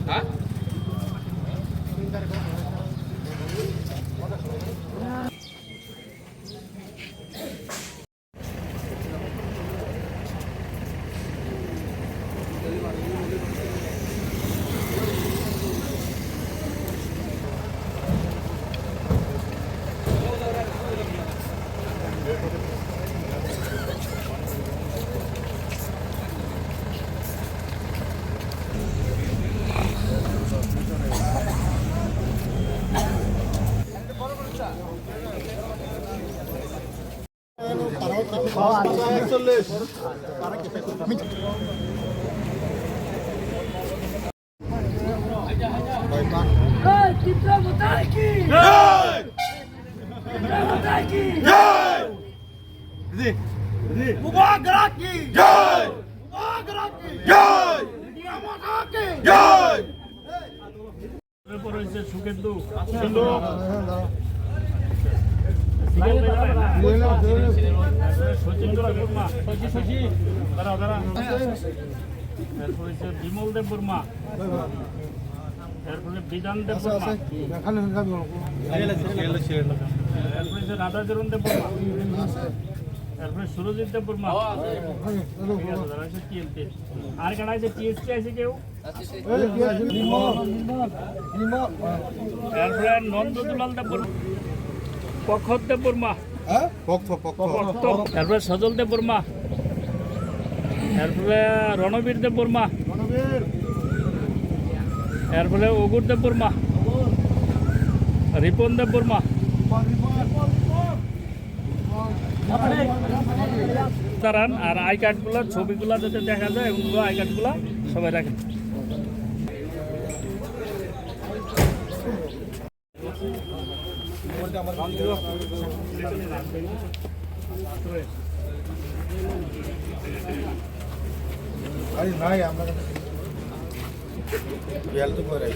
হ্যাঁ সুখেন্দু বিমল দেব বর্মা, এরপরে বিধান দেব বর্মা, এরপরে রাধাচরণ দেব বর্মা, এরপরে সুরজিৎ দেব বর্মা, আর কেন আছে টিএসপি আছে কেউ, এরপরে নন্দদুলাল দেব বর্মা, পক্ষত দেব বর্মা, এরপরে সজল দেব বর্মা, এরপরে রণবীর দেব বর্মা, এরপরে অগুর দেব বর্মা, রিপন দেব বর্মা, দাঁড়ান। আর আই কার্ডগুলো ছবিগুলো যাতে দেখা যায় এবং আই কার্ডগুলো সবাই রাখেন। নাই আমরা তো করে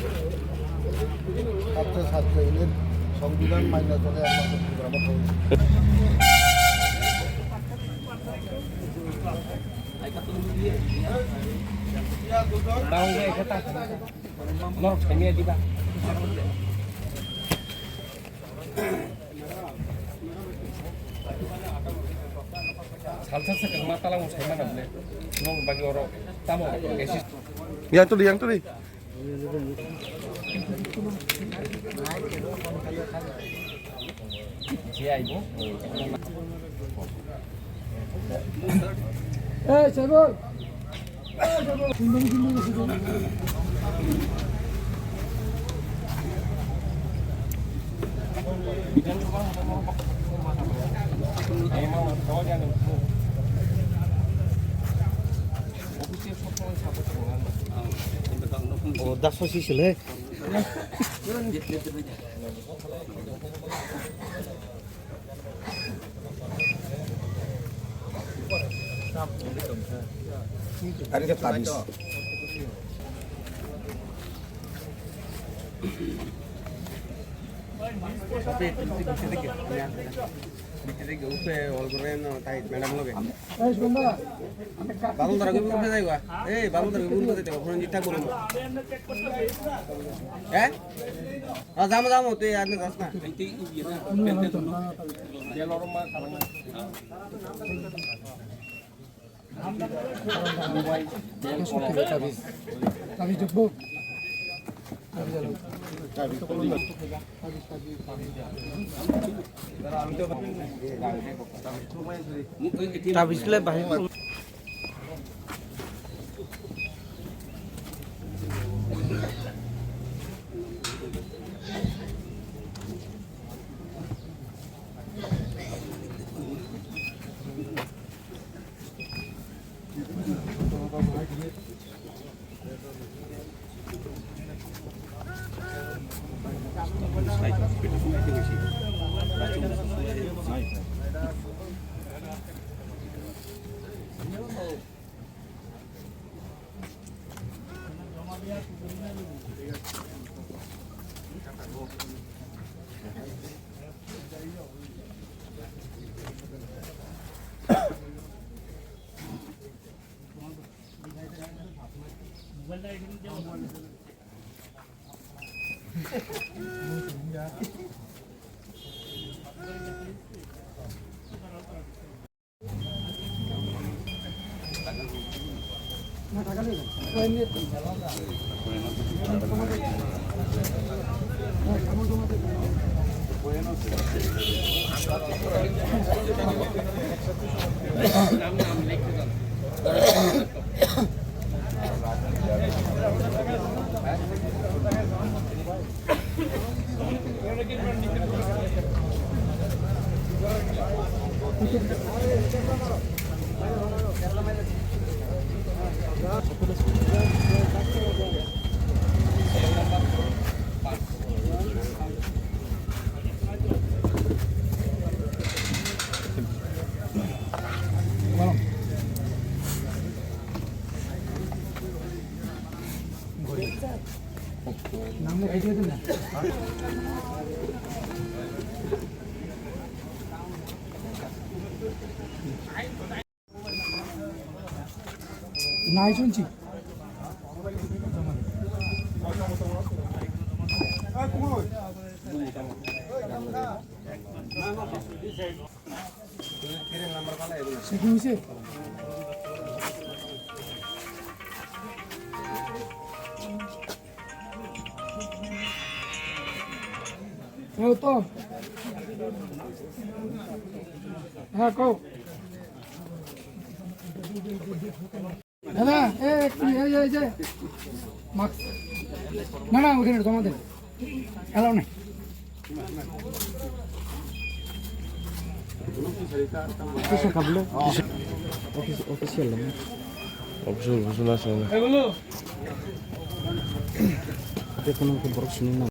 ছাত্র সংবিধান মাইনা চলে দিবা salsa ke mata lang usai mana boleh nong bagi orang tamu esis yang tuh nih sia ibu sabun oh das sih sih leh ada ke tabis Dikit upe all keren tight madam loge balon dara ke upe jaiga balon dara ke upe jaiga phone jitta korum jamo te adne das na dia lorong ma tabis jebuk tabis le bahaya নামলে খাই দিয়ে না নাই শুনছি সে কি হয়েছে তো হ্যাঁ কো দাদা এই যে মাস্ক না না ওখানে তোমাদের এলাও নাই অফিসিয়াল ঘোষণা আছে না।